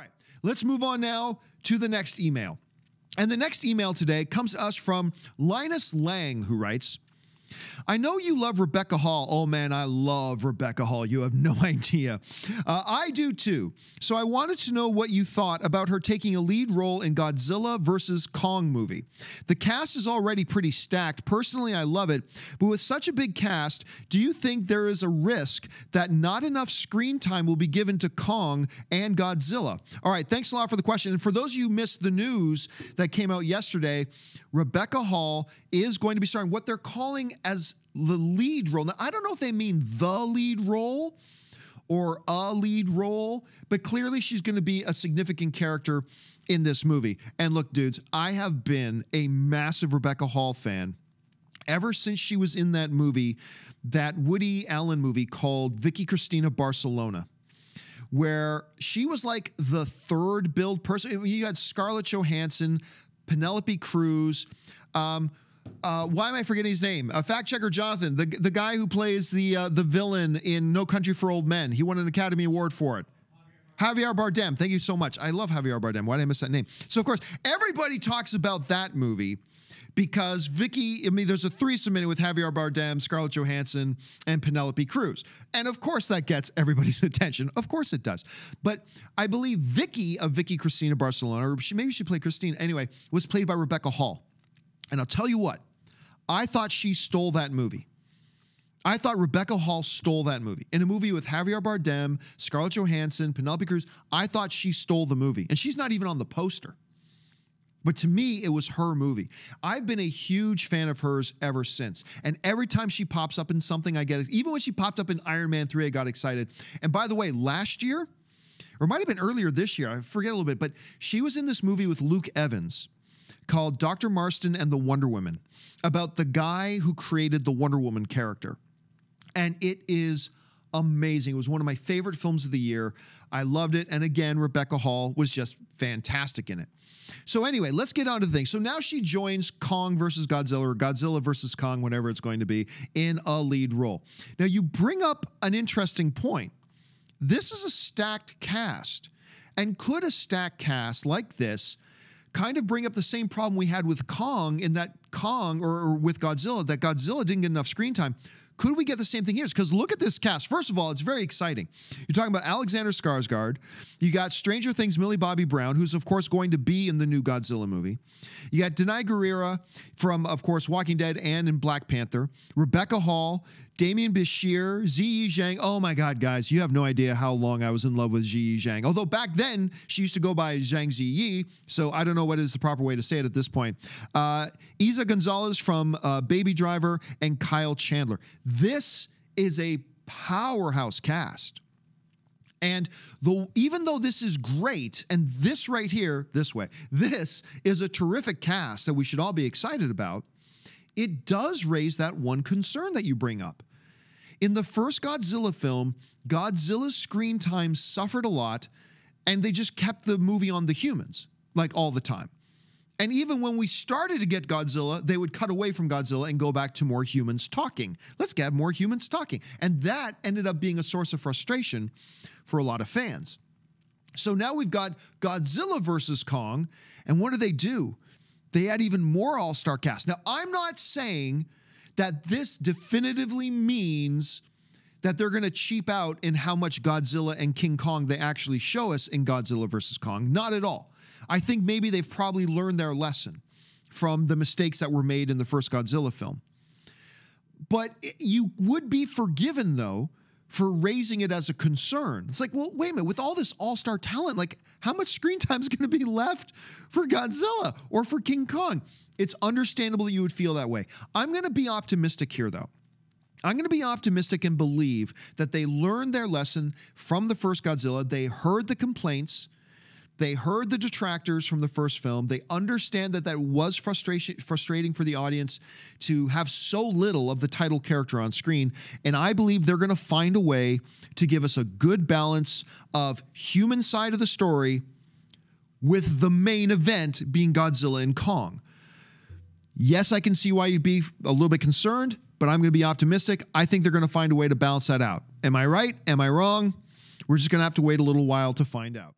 right, let's move on now to the next email. And the next email today comes to us from Linus Lang, who writes, I know you love Rebecca Hall. Oh man, I love Rebecca Hall. You have no idea. I do too. So I wanted to know what you thought about her taking a lead role in Godzilla vs. Kong movie. The cast is already pretty stacked. Personally, I love it. But with such a big cast, do you think there is a risk that not enough screen time will be given to Kong and Godzilla? All right, thanks a lot for the question. And for those of you who missed the news that came out yesterday, Rebecca Hall is going to be starring what they're calling as the lead role. Now, I don't know if they mean the lead role or a lead role, but clearly she's going to be a significant character in this movie. And look, dudes, I have been a massive Rebecca Hall fan ever since she was in that movie, that Woody Allen movie called Vicky Cristina Barcelona, where she was like the third build person. You had Scarlett Johansson, Penelope Cruz, why am I forgetting his name? Fact checker Jonathan, the guy who plays the villain in No Country for Old Men. He won an Academy Award for it. Javier Bardem. Thank you so much. I love Javier Bardem. Why did I miss that name? So of course, everybody talks about that movie because there's a threesome in it with Javier Bardem, Scarlett Johansson, and Penelope Cruz. And of course that gets everybody's attention. Of course it does. But I believe Vicky of Vicky Cristina Barcelona, or maybe she played Christine anyway, was played by Rebecca Hall. And I'll tell you what, I thought she stole that movie. I thought Rebecca Hall stole that movie. In a movie with Javier Bardem, Scarlett Johansson, Penelope Cruz, I thought she stole the movie. And she's not even on the poster. But to me, it was her movie. I've been a huge fan of hers ever since. And every time she pops up in something, I get it. Even when she popped up in Iron Man 3, I got excited. And by the way, last year, or it might have been earlier this year, I forget a little bit, but she was in this movie with Luke Evans called Dr. Marston and the Wonder Woman, about the guy who created the Wonder Woman character. And it is amazing. It was one of my favorite films of the year. I loved it. And again, Rebecca Hall was just fantastic in it. So anyway, let's get on to the thing. So now she joins Kong versus Godzilla, or Godzilla versus Kong, whatever it's going to be, in a lead role. Now you bring up an interesting point. This is a stacked cast. And could a stacked cast like this kind of bring up the same problem we had with Kong, in that Kong, or with Godzilla, that Godzilla didn't get enough screen time? Could we get the same thing here? Because look at this cast. First of all, it's very exciting. You're talking about Alexander Skarsgård. You got Stranger Things' Millie Bobby Brown, who's, of course, going to be in the new Godzilla movie. You got Denai Guerrera from, of course, Walking Dead and in Black Panther. Rebecca Hall, Damian Bichir, Ziyi Zhang. Oh, my God, guys. You have no idea how long I was in love with Ziyi Zhang. Although back then, she used to go by Zhang Ziyi, so I don't know what is the proper way to say it at this point. Isa Gonzalez from Baby Driver, and Kyle Chandler. This is a powerhouse cast. And even though this is great, and this right here, this is a terrific cast that we should all be excited about, it does raise that one concern that you bring up. In the first Godzilla film, Godzilla's screen time suffered a lot, and they just kept the movie on the humans, like all the time. And even when we started to get Godzilla, they would cut away from Godzilla and go back to more humans talking. Let's get more humans talking. And that ended up being a source of frustration for a lot of fans. So now we've got Godzilla versus Kong, and what do? They add even more all-star cast. Now, I'm not saying that this definitively means that they're going to cheap out in how much Godzilla and King Kong they actually show us in Godzilla vs. Kong. Not at all. I think maybe they've probably learned their lesson from the mistakes that were made in the first Godzilla film. But you would be forgiven, though, for raising it as a concern. It's like, well, wait a minute, with all this all-star talent, like, how much screen time is going to be left for Godzilla or for King Kong? It's understandable that you would feel that way. I'm going to be optimistic here, though. I'm going to be optimistic and believe that they learned their lesson from the first Godzilla. They heard the complaints. They heard the detractors from the first film. They understand that that was frustrating for the audience to have so little of the title character on screen. And I believe they're going to find a way to give us a good balance of human side of the story with the main event being Godzilla and Kong. Yes, I can see why you'd be a little bit concerned, but I'm going to be optimistic. I think they're going to find a way to balance that out. Am I right? Am I wrong? We're just going to have to wait a little while to find out.